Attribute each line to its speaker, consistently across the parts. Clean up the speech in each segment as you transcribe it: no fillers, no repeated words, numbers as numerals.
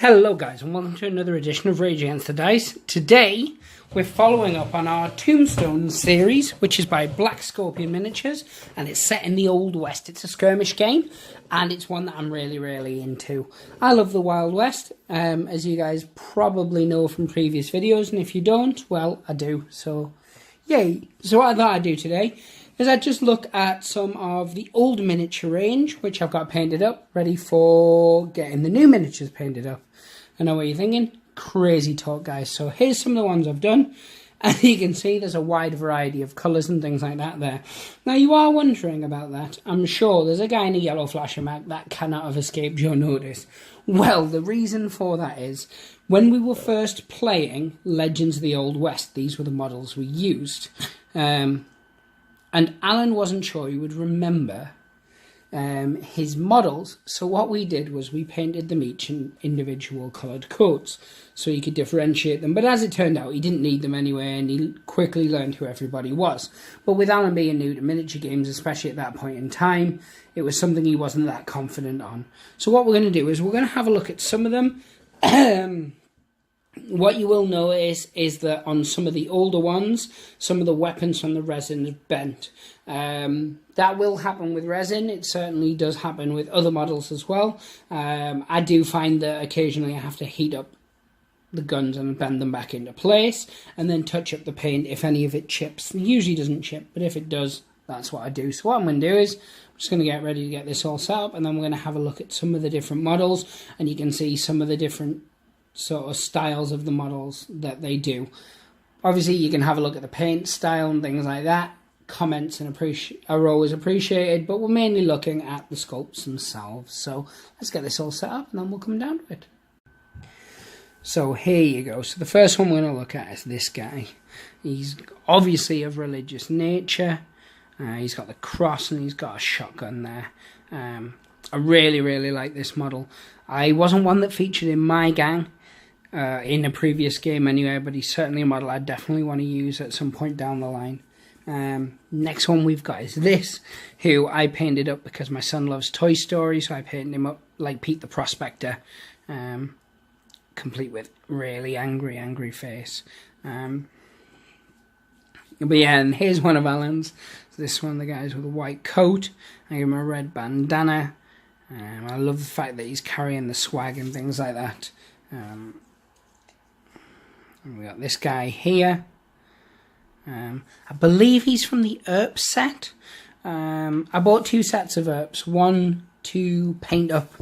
Speaker 1: Hello guys and welcome to another edition of Rage Against the Dice. Today we're following up on our Tombstone series, which is by Black Scorpion Miniatures, and it's set in the Old West. It's a skirmish game and it's one that I'm really into. I love the Wild West, as you guys probably know from previous videos, and if you don't, well, I do, so yay. So what I thought I'd do today is I'd just look at some of the old miniature range, which I've got painted up, ready for getting the new miniatures painted up. I know what you're thinking, crazy talk guys. So here's some of the ones I've done, and you can see there's a wide variety of colours and things like that there. Now you are wondering about that. I'm sure there's a guy in a yellow flasher map that cannot have escaped your notice. Well, the reason for that is, when we were first playing Legends of the Old West, these were the models we used. And Alan wasn't sure he would remember his models, so what we did was we painted them each in individual coloured coats so he could differentiate them. But as it turned out, he didn't need them anyway, and he quickly learned who everybody was. But with Alan being new to miniature games, especially at that point in time, it was something he wasn't that confident on. So what we're going to do is we're going to have a look at some of them. What you will notice is that on some of the older ones, some of the weapons from the resin is bent. That will happen with resin. It certainly does happen with other models as well. I do find that occasionally I have to heat up the guns and bend them back into place, and then touch up the paint if any of it chips. It usually doesn't chip, but if it does, that's what I do. So what I'm going to do is I'm just going to get ready to get this all set up, and then we're going to have a look at some of the different models, and you can see some of the different sort of styles of the models that they do. Obviously you can have a look at the paint style and things like that. Comments are always appreciated, but we're mainly looking at the sculpts themselves. So let's get this all set up and then we'll come down to it. So here you go. So the first one we're going to look at is this guy. He's obviously of religious nature. He's got the cross and he's got a shotgun there. I really like this model. I wasn't one that featured in my gang in a previous game anyway, but he's certainly a model I definitely want to use at some point down the line. Next one we've got is this, who I painted up because my son loves Toy Story, so I painted him up like Pete the Prospector, complete with really angry face. But yeah, and here's one of Alan's. So this one, the guy's with a white coat. I give him a red bandana. I love the fact that he's carrying the swag and things like that. And we got this guy here. I believe he's from the ERP set. I bought 2 sets of ERPs, one to paint up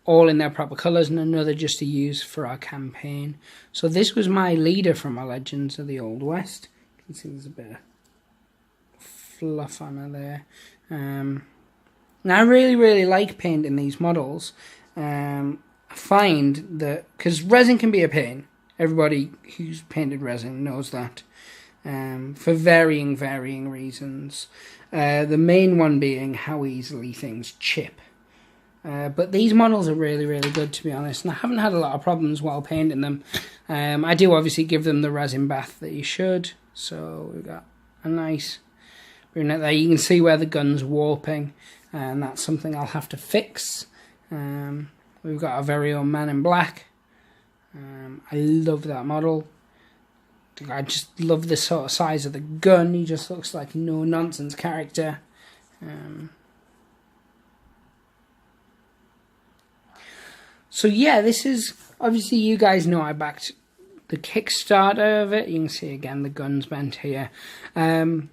Speaker 1: all in their proper colours and another just to use for our campaign. So this was my leader from our Legends of the Old West. You can see there's a bit of fluff on her there. Now I really like painting these models. I find that, because resin can be a pain, everybody who's painted resin knows that, for varying reasons. The main one being how easily things chip. But these models are really good, to be honest, and I haven't had a lot of problems while painting them. I do obviously give them the resin bath that you should, so we've got a nice brunette there. You can see where the gun's warping, and that's something I'll have to fix. We've got our very own Man in Black. I love that model. I just love the sort of size of the gun. He just looks like a no-nonsense character. So yeah, this is, obviously you guys know I backed the Kickstarter of it. You can see again the gun's bent here. And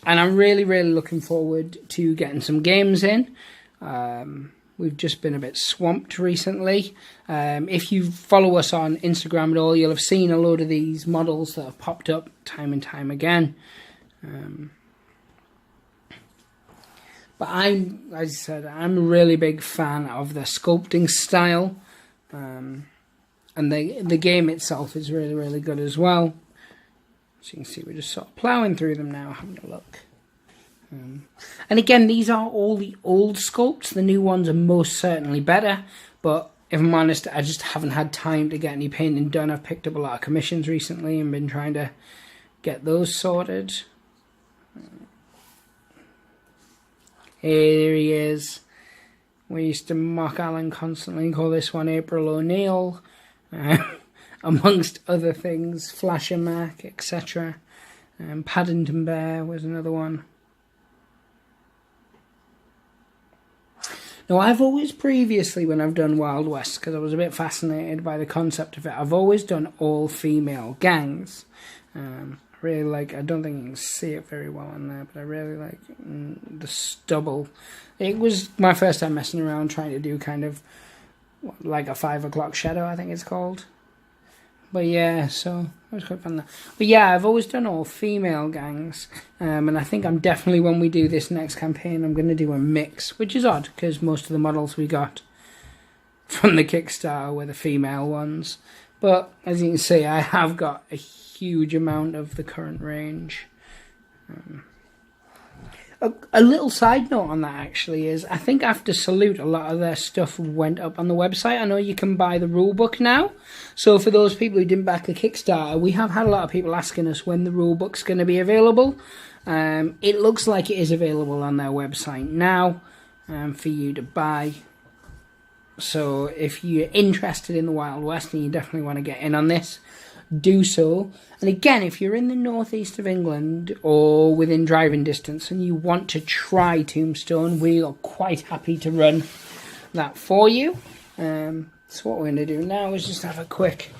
Speaker 1: I'm really looking forward to getting some games in. We've just been a bit swamped recently. If you follow us on Instagram at all, you'll have seen a load of these models that have popped up time and time again. But as I said, I'm a really big fan of the sculpting style. And the game itself is really good as well. So you can see we're just sort of ploughing through them now, having a look. And again, these are all the old sculpts. The new ones are most certainly better, but if I'm honest, I just haven't had time to get any painting done. I've picked up a lot of commissions recently and been trying to get those sorted. Here he is. We used to mock Alan constantly, call this one April O'Neil. amongst other things, Flasher Mac, etc. Paddington Bear was another one. Now, I've always previously, when I've done Wild West, because I was a bit fascinated by the concept of it, I've always done all-female gangs. I really like, I don't think you can see it very well on there, but I really like the stubble. It was my first time messing around trying to do kind of like a 5 o'clock shadow, I think it's called. But yeah, so it was quite fun there. But yeah, I've always done all female gangs. And I think I'm definitely, when we do this next campaign, I'm going to do a mix. Which is odd, because most of the models we got from the Kickstarter were the female ones. But as you can see, I have got a huge amount of the current range. A little side note on that actually is, I think after Salute, a lot of their stuff went up on the website. I know you can buy the rulebook now. So for those people who didn't back the Kickstarter, we have had a lot of people asking us when the rulebook's going to be available. It looks like it is available on their website now for you to buy. So if you're interested in the Wild West and you definitely want to get in on this, do so. And again, if you're in the northeast of England or within driving distance and you want to try Tombstone, we are quite happy to run that for you. So what we're going to do now is just have a quick...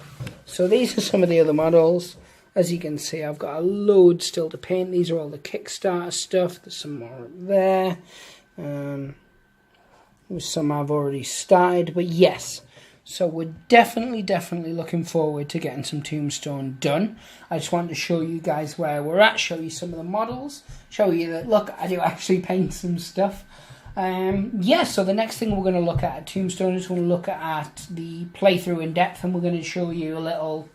Speaker 1: So these are some of the other models. As you can see, I've got a load still to paint. These are all the Kickstarter stuff. There's some more up there. There's some I've already started. But yes... So we're definitely looking forward to getting some Tombstone done. I just wanted to show you guys where we're at, show you some of the models, show you that, look, I do actually paint some stuff. Yeah, so the next thing we're going to look at Tombstone is we're going to look at the playthrough in depth, and we're going to show you a little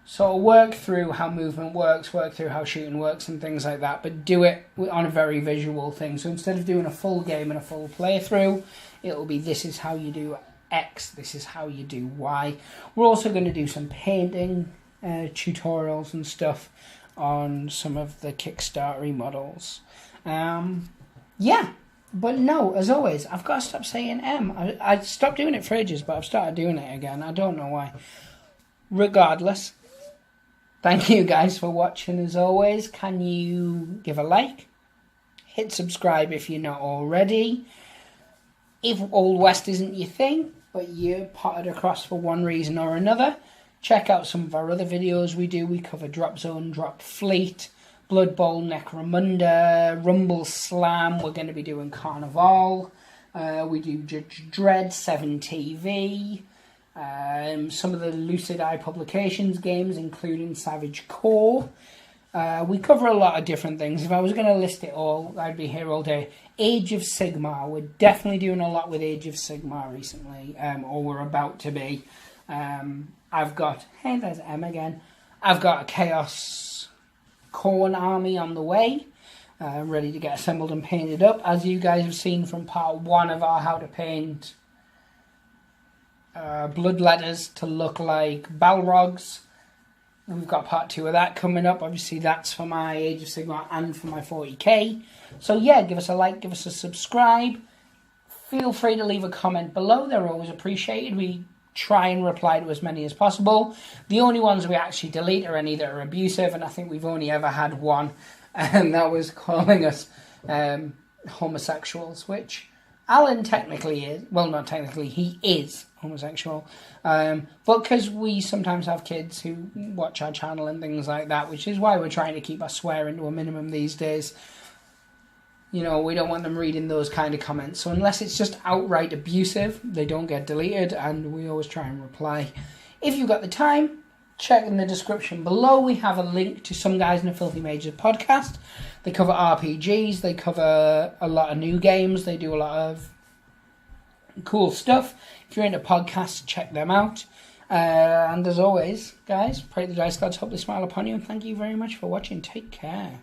Speaker 1: sort of work through how movement works, work through how shooting works and things like that, but do it on a very visual thing. So instead of doing a full game and a full playthrough, it'll be this is how you do X, this is how you do Y. We're also going to do some painting tutorials and stuff on some of the Kickstarter models. Yeah, but no, as always, I've got to stop saying M. I stopped doing it for ages, but I've started doing it again. I don't know why. Regardless, thank you guys for watching as always. Can you give a like? Hit subscribe if you're not already. If Old West isn't your thing, but you're potted across for one reason or another, check out some of our other videos we do. We cover Drop Zone, Drop Fleet, Blood Bowl, Necromunda, Rumble Slam. We're going to be doing Carnival. We do Judge Dredd, 7TV. Some of the Lucid Eye Publications games, including Savage Core. We cover a lot of different things. If I was going to list it all, I'd be here all day. Age of Sigmar. We're definitely doing a lot with Age of Sigmar recently, or we're about to be. I've got, hey, there's M again. I've got a Chaos Corn army on the way, ready to get assembled and painted up. As you guys have seen from part 1 of our How to Paint Bloodletters to look like Balrogs. We've got part 2 of that coming up. Obviously, that's for my Age of Sigmar and for my 40k. So yeah, give us a like, give us a subscribe. Feel free to leave a comment below. They're always appreciated. We try and reply to as many as possible. The only ones we actually delete are any that are abusive, and I think we've only ever had one, and that was calling us homosexuals, which Alan technically is. Well, not technically, he is homosexual. But because we sometimes have kids who watch our channel and things like that, which is why we're trying to keep our swearing to a minimum these days. You know, we don't want them reading those kind of comments. So unless it's just outright abusive, they don't get deleted, and we always try and reply. If you've got the time, check in the description below. We have a link to Some Guys in a Filthy Majors podcast. They cover RPGs, they cover a lot of new games, they do a lot of cool stuff. If you're into podcasts, check them out. And as always, guys, pray the dice gods hope they smile upon you, and thank you very much for watching. Take care.